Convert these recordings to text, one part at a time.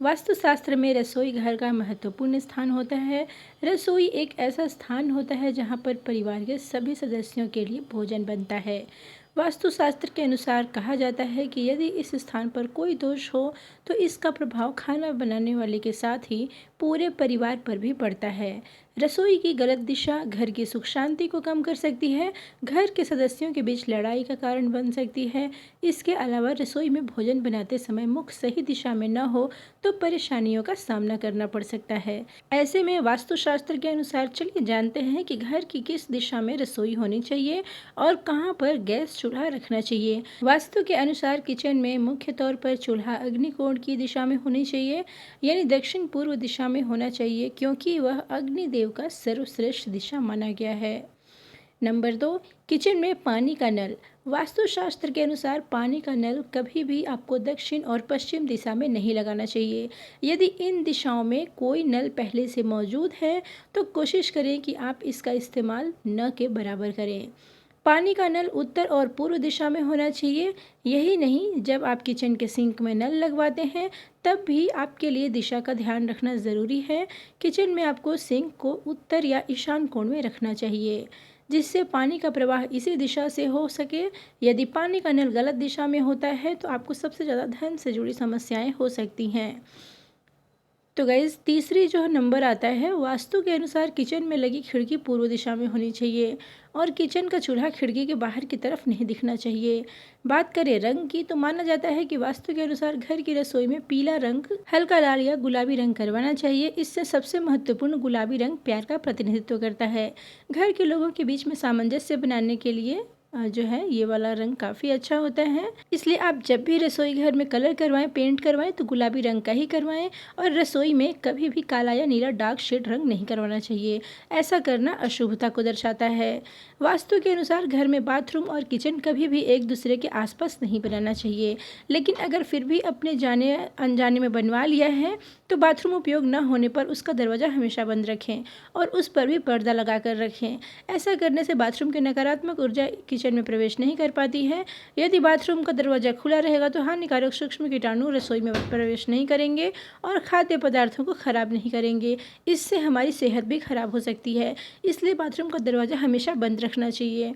वास्तुशास्त्र में रसोई घर का महत्वपूर्ण स्थान होता है। रसोई एक ऐसा स्थान होता है जहाँ पर परिवार के सभी सदस्यों के लिए भोजन बनता है। वास्तुशास्त्र के अनुसार कहा जाता है कि यदि इस स्थान पर कोई दोष हो तो इसका प्रभाव खाना बनाने वाले के साथ ही पूरे परिवार पर भी पड़ता है। रसोई की गलत दिशा घर की सुख शांति को कम कर सकती है, घर के सदस्यों के बीच लड़ाई का कारण बन सकती है। इसके अलावा रसोई में भोजन बनाते समय मुख सही दिशा में न हो तो परेशानियों का सामना करना पड़ सकता है। ऐसे में वास्तुशास्त्र के अनुसार चलिए जानते हैं कि घर की किस दिशा में रसोई होनी चाहिए और कहाँ पर गैस चूल्हा रखना चाहिए। वास्तु के अनुसार किचन में मुख्य तौर पर चूल्हा अग्निकोण की दिशा में होनी चाहिए, यानी दक्षिण पूर्व दिशा में होना चाहिए, क्योंकि वह अग्निदेव का सर्वश्रेष्ठ दिशा माना गया है। नंबर 2, किचन में पानी का नल। वास्तुशास्त्र के अनुसार पानी का नल कभी भी आपको दक्षिण और पश्चिम दिशा में नहीं लगाना चाहिए। यदि इन दिशाओं में कोई नल पहले से मौजूद है तो कोशिश करें कि आप इसका इस्तेमाल न के बराबर करें। पानी का नल उत्तर और पूर्व दिशा में होना चाहिए। यही नहीं, जब आप किचन के सिंक में नल लगवाते हैं तब भी आपके लिए दिशा का ध्यान रखना ज़रूरी है। किचन में आपको सिंक को उत्तर या ईशान कोण में रखना चाहिए जिससे पानी का प्रवाह इसी दिशा से हो सके। यदि पानी का नल गलत दिशा में होता है तो आपको सबसे ज़्यादा धन से जुड़ी समस्याएं हो सकती हैं। तो गाइज़, तीसरी जो नंबर आता है, वास्तु के अनुसार किचन में लगी खिड़की पूर्व दिशा में होनी चाहिए और किचन का चूल्हा खिड़की के बाहर की तरफ नहीं दिखना चाहिए। बात करें रंग की तो माना जाता है कि वास्तु के अनुसार घर की रसोई में पीला रंग, हल्का लाल या गुलाबी रंग करवाना चाहिए। इससे सबसे महत्वपूर्ण गुलाबी रंग प्यार का प्रतिनिधित्व करता है। घर के लोगों के बीच में सामंजस्य बनाने के लिए जो है ये वाला रंग काफ़ी अच्छा होता है। इसलिए आप जब भी रसोई घर में कलर करवाएं, पेंट करवाएं तो गुलाबी रंग का ही करवाएं और रसोई में कभी भी काला या नीला डार्क शेड रंग नहीं करवाना चाहिए। ऐसा करना अशुभता को दर्शाता है। वास्तु के अनुसार घर में बाथरूम और किचन कभी भी एक दूसरे के आसपास नहीं बनाना चाहिए, लेकिन अगर फिर भी अपने जाने अनजाने में बनवा लिया है तो बाथरूम उपयोग न होने पर उसका दरवाज़ा हमेशा बंद रखें और उस पर भी पर्दा लगा कर रखें। ऐसा करने से बाथरूम की नकारात्मक ऊर्जा किचन में प्रवेश नहीं कर पाती है। यदि बाथरूम का दरवाज़ा खुला रहेगा तो हानिकारक सूक्ष्म कीटाणु रसोई में प्रवेश नहीं करेंगे और खाद्य पदार्थों को खराब नहीं करेंगे। इससे हमारी सेहत भी खराब हो सकती है। इसलिए बाथरूम का दरवाज़ा हमेशा बंद रखना चाहिए।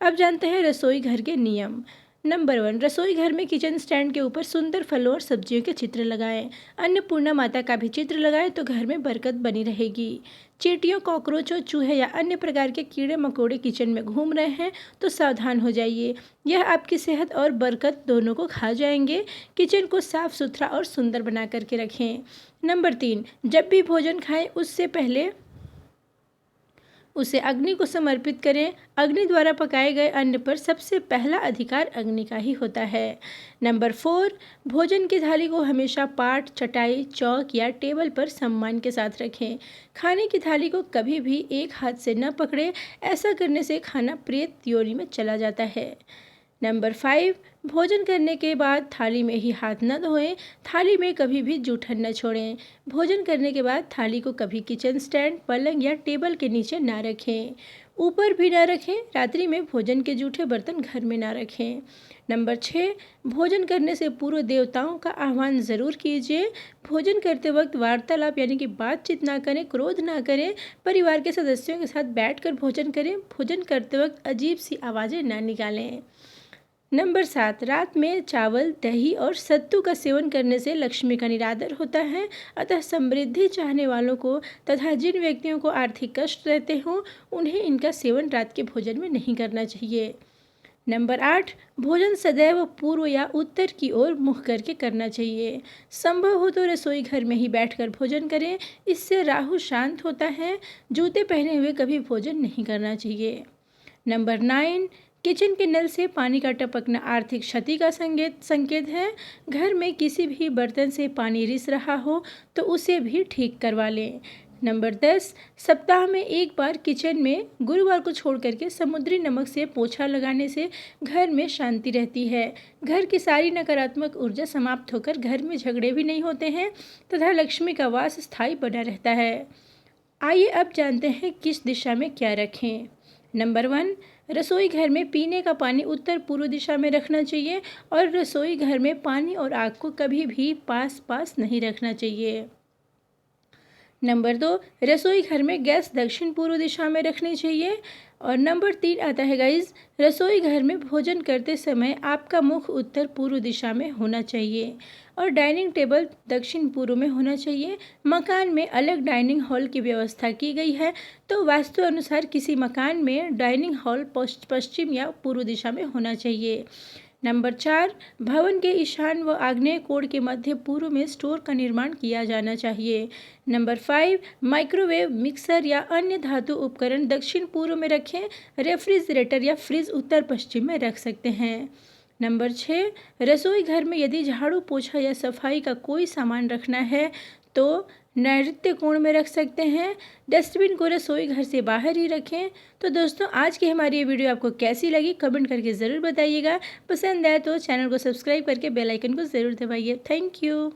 अब जानते हैं रसोई घर के नियम। नंबर 1, रसोई घर में किचन स्टैंड के ऊपर सुंदर फलों और सब्जियों के चित्र लगाएं। अन्नपूर्णा माता का भी चित्र लगाएं तो घर में बरकत बनी रहेगी। चींटियों, कॉकरोचों, चूहे या अन्य प्रकार के कीड़े मकोड़े किचन में घूम रहे हैं तो सावधान हो जाइए। यह आपकी सेहत और बरकत दोनों को खा जाएंगे। किचन को साफ सुथरा और सुंदर बना करके रखें। नंबर 3, जब भी भोजन खाएं उससे पहले उसे अग्नि को समर्पित करें। अग्नि द्वारा पकाए गए अन्न पर सबसे पहला अधिकार अग्नि का ही होता है। नंबर 4, भोजन की थाली को हमेशा पाट, चटाई, चौक या टेबल पर सम्मान के साथ रखें। खाने की थाली को कभी भी एक हाथ से न पकड़ें। ऐसा करने से खाना प्रेत योनि में चला जाता है। नंबर 5, भोजन करने के बाद थाली में ही हाथ न धोएं। थाली में कभी भी जूठन न छोड़ें। भोजन करने के बाद थाली को कभी किचन स्टैंड, पलंग या टेबल के नीचे ना रखें, ऊपर भी ना रखें। रात्रि में भोजन के जूठे बर्तन घर में ना रखें। नंबर 6, भोजन करने से पूर्व देवताओं का आह्वान ज़रूर कीजिए। भोजन करते वक्त वार्तालाप यानी कि बातचीत ना करें, क्रोध ना करें। परिवार के सदस्यों के साथ बैठकर भोजन करें। भोजन करते वक्त अजीब सी आवाज़ें ना निकालें। नंबर 7, रात में चावल, दही और सत्तू का सेवन करने से लक्ष्मी का निरादर होता है। अतः समृद्धि चाहने वालों को तथा जिन व्यक्तियों को आर्थिक कष्ट रहते हों उन्हें इनका सेवन रात के भोजन में नहीं करना चाहिए। नंबर 8, भोजन सदैव पूर्व या उत्तर की ओर मुख करके करना चाहिए। संभव हो तो रसोई घर में ही बैठकर भोजन करें। इससे राहु शांत होता है। जूते पहने हुए कभी भोजन नहीं करना चाहिए। नंबर 9, किचन के नल से पानी का टपकना आर्थिक क्षति का संकेत है। घर में किसी भी बर्तन से पानी रिस रहा हो तो उसे भी ठीक करवा लें। नंबर 10, सप्ताह में एक बार किचन में गुरुवार को छोड़ करके समुद्री नमक से पोछा लगाने से घर में शांति रहती है। घर की सारी नकारात्मक ऊर्जा समाप्त होकर घर में झगड़े भी नहीं होते हैं तथा लक्ष्मी का वास स्थायी बना रहता है। आइए अब जानते हैं किस दिशा में क्या रखें। नंबर 1, रसोई घर में पीने का पानी उत्तर पूर्व दिशा में रखना चाहिए और रसोई घर में पानी और आग को कभी भी पास पास नहीं रखना चाहिए। नंबर 2, रसोई घर में गैस दक्षिण पूर्व दिशा में रखनी चाहिए। और नंबर 3 आता है गाइज, रसोई घर में भोजन करते समय आपका मुख उत्तर पूर्व दिशा में होना चाहिए और डाइनिंग टेबल दक्षिण पूर्व में होना चाहिए। मकान में अलग डाइनिंग हॉल की व्यवस्था की गई है, तो वास्तु अनुसार किसी मकान में डाइनिंग हॉल पश्चिम या पूर्व दिशा में होना चाहिए। नंबर 4, भवन के ईशान व आग्नेय कोण के मध्य पूर्व में स्टोर का निर्माण किया जाना चाहिए। नंबर 5, माइक्रोवेव, मिक्सर या अन्य धातु उपकरण दक्षिण पूर्व में रखें। रेफ्रिजरेटर या फ्रिज उत्तर पश्चिम में रख सकते हैं। नंबर 6, रसोई घर में यदि झाड़ू पोछा या सफाई का कोई सामान रखना है तो नैऋत्य कोण में रख सकते हैं। डस्टबिन को रसोई घर से बाहर ही रखें। तो दोस्तों, आज की हमारी ये वीडियो आपको कैसी लगी कमेंट करके ज़रूर बताइएगा। पसंद आए तो चैनल को सब्सक्राइब करके बेल आइकन को ज़रूर दबाइए। Thank you.